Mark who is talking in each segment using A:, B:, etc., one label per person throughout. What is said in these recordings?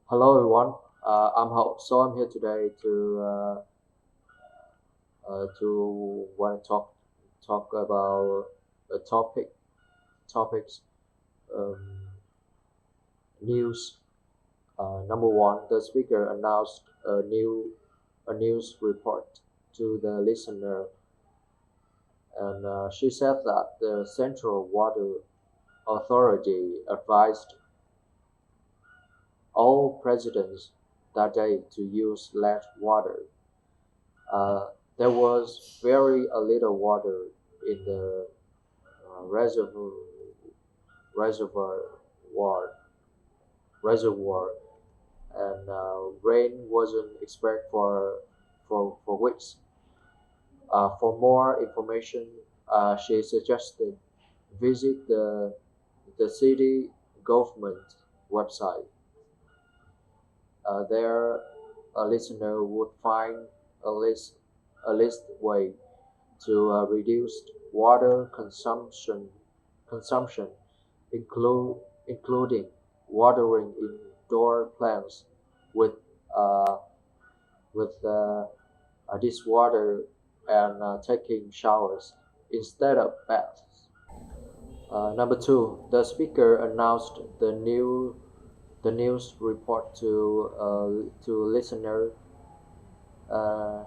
A: Hello everyone. I'm Hậu. So I'm here today to want to talk about a topics um, news. Number one, the speaker announced a news report to the listener, and she said that the Central Water Authority advised all presidents that day to use less water. Uh, there was very a little water in the reservoir reservoir reservoir, and rain wasn't expected for weeks. For more information, she suggested visit the city government website. There, a listener would find a list way to reduce water consumption including watering indoor plants with uh, dishwater and taking showers instead of baths. Number two, the speaker announced the news report to listener. Uh,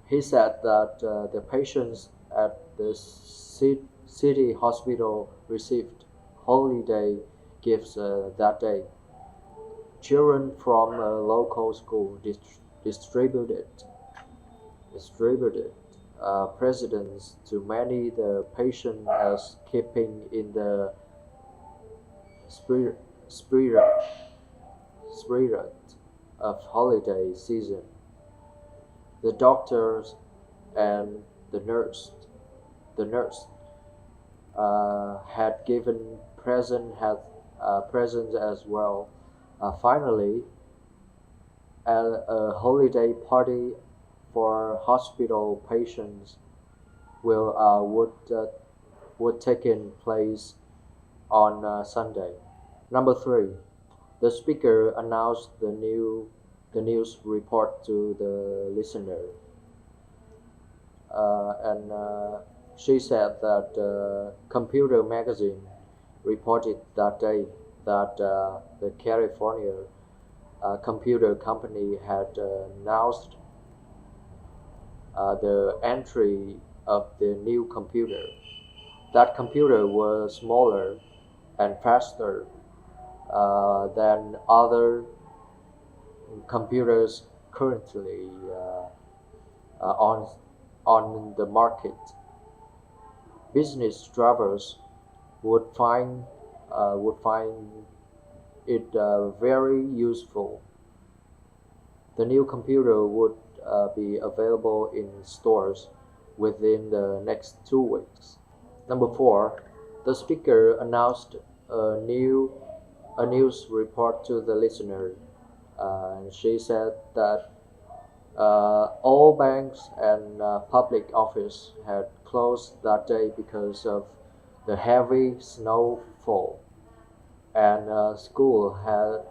A: he said that the patients at the city hospital received holiday gifts that day. Children from a local school distributed presents to many the patient as keeping in the spirit, spirit, spirit of holiday season. The doctors and the nurse had given presents as well. Finally, a holiday party for hospital patients will would take in place on Sunday. Number three, the speaker announced the news report to the listener, and she said that Computer Magazine reported that day that the California computer company had announced the entry of the new computer. That computer was smaller and faster than other computers currently uh, on on the market. Business travelers would find it very useful. The new computer would be available in stores within the next 2 weeks. Number four, the speaker announced a new a news report to the listener. She said that all banks and public office had closed that day because of the heavy snowfall, and school had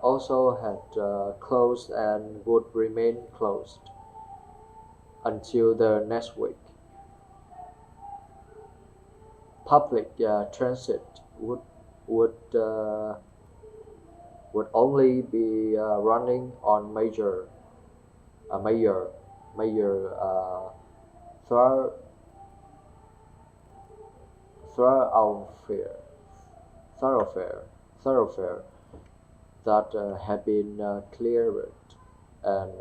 A: also had closed and would remain closed until the next week. Public transit would would only be running on uh, major major thor- thoroughfare thoroughfare thoroughfare that had been cleared and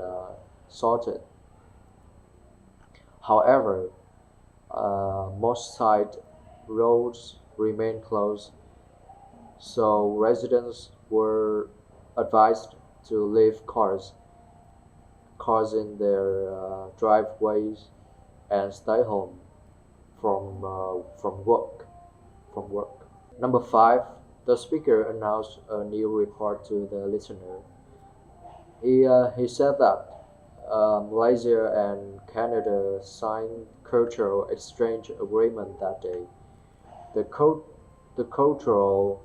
A: sorted. However, most side roads remain closed, so residents were advised to leave cars in their driveways and stay home from work. Number five, the speaker announced a new report to the listener. He said that Malaysia and Canada signed cultural exchange agreement that day. The, cult, The cultural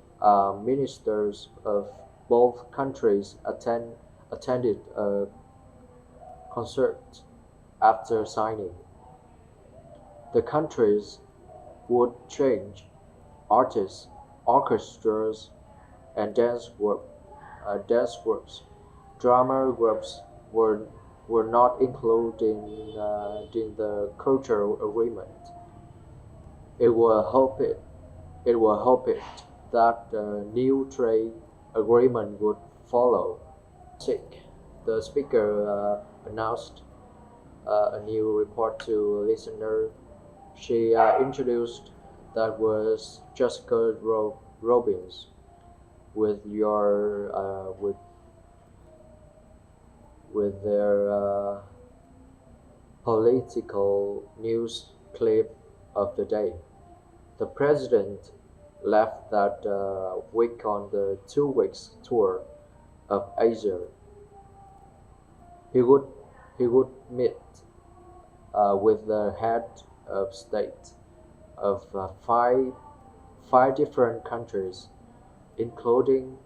A: ministers of both countries attended a concert after signing. The countries would change artists, orchestras, and dance groups. Drama groups were were not included in the cultural agreement. It was hoped it was hoped that the new trade agreement would follow. Sick. The speaker announced a new report to listener. She introduced that was Jessica Robbins with your with their political news clip of the day. The president left that week on the 2 weeks tour of Asia. He would he would meet with the head of state of five different countries, including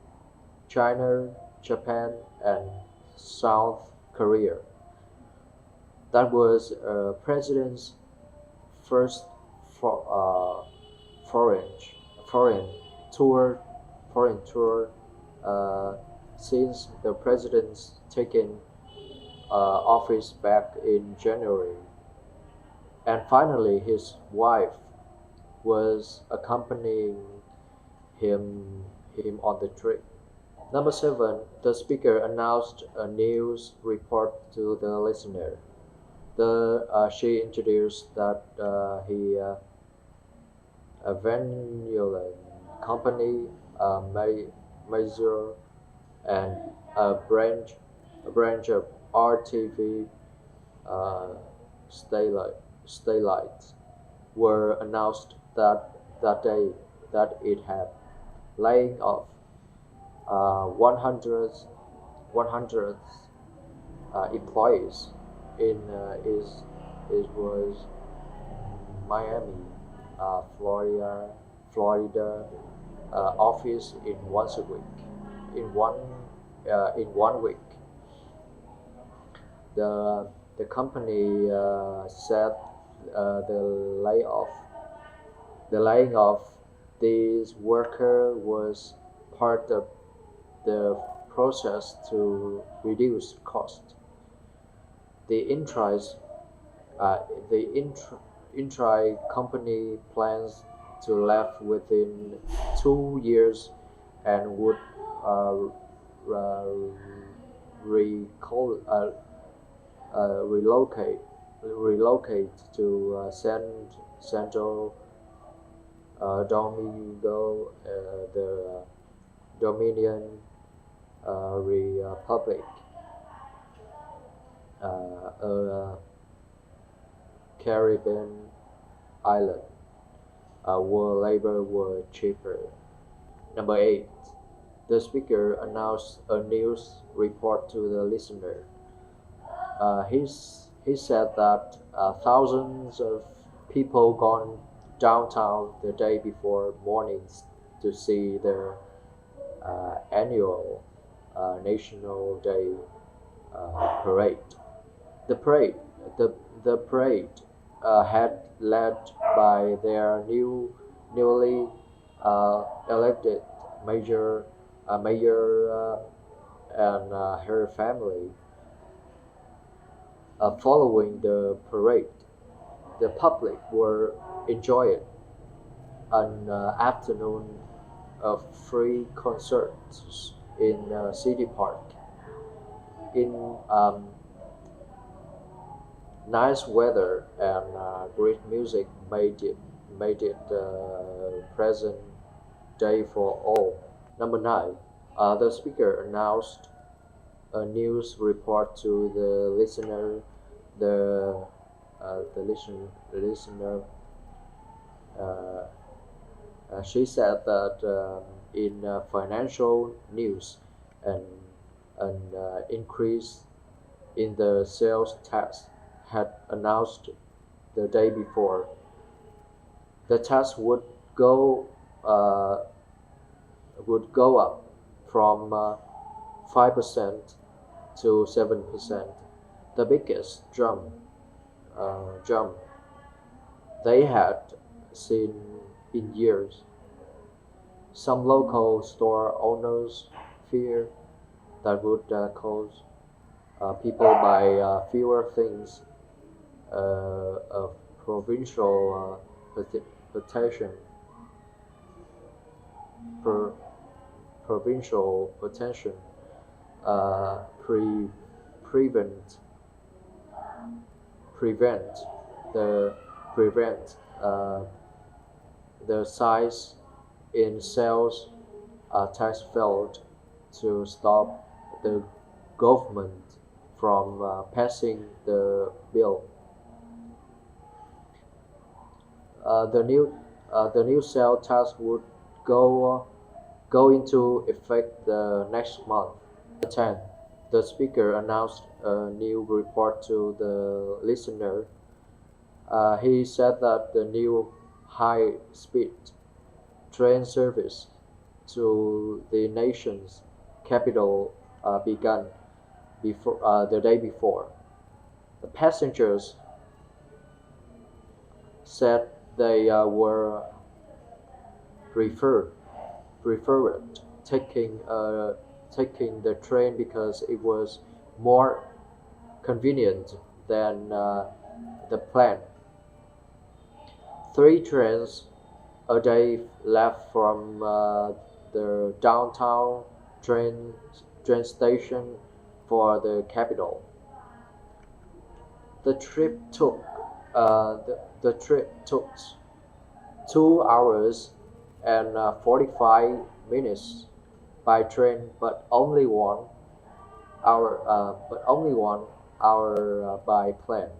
A: China, Japan, and South Korea. That was president's first for, foreign foreign tour foreign tour uh, since the president's taken office back in January. And finally, his wife was accompanying him on the trip. Number seven, the speaker announced a news report to the listener. She introduced that a Venezuelan company, major and a branch of RTV uh, Starlight, Starlight were announced that day that it had laying off 100 100 employees in is was Miami, Florida office in once a week. In 1 week, the company said the layoff the laying off these worker was part of the process to reduce cost. The intris the intri company plans to leave within 2 years and would uh, uh, recall, relocate to Santo Domingo, the Dominion Republic, a Caribbean island, where labor were cheaper. Number eight, the speaker announced a news report to the listener. He said that thousands of people gone downtown the day before mornings to see the annual National Day parade. The parade, the parade had led by their newly elected mayor and her family. Following the parade, the public were enjoying an afternoon of free concerts in City Park. In nice weather and great music made it present day for all. Number nine, the speaker announced a news report to the listener. The listener uh, she said that in financial news, an increase in the sales tax had announced the day before. The tax would go uh, would go up from 5% to 7%, the biggest jump they had seen in years. Some local store owners fear that would cause people buy fewer things. A provincial petition, per, provincial petition uh, pre, prevent prevent the prevent the size in sales tax failed to stop the government from passing the bill. The new sales tax would go into effect the next month. 10. The speaker announced a new report to the listener. He said that the new high-speed train service to the nation's capital began the day before. The passengers said they were prefer, preferred taking the train because it was more convenient than the plan. Three trains a day left from the downtown train train station for the capital. The trip took the trip took 2 hours and 45 minutes by train, but only 1 hour by plane.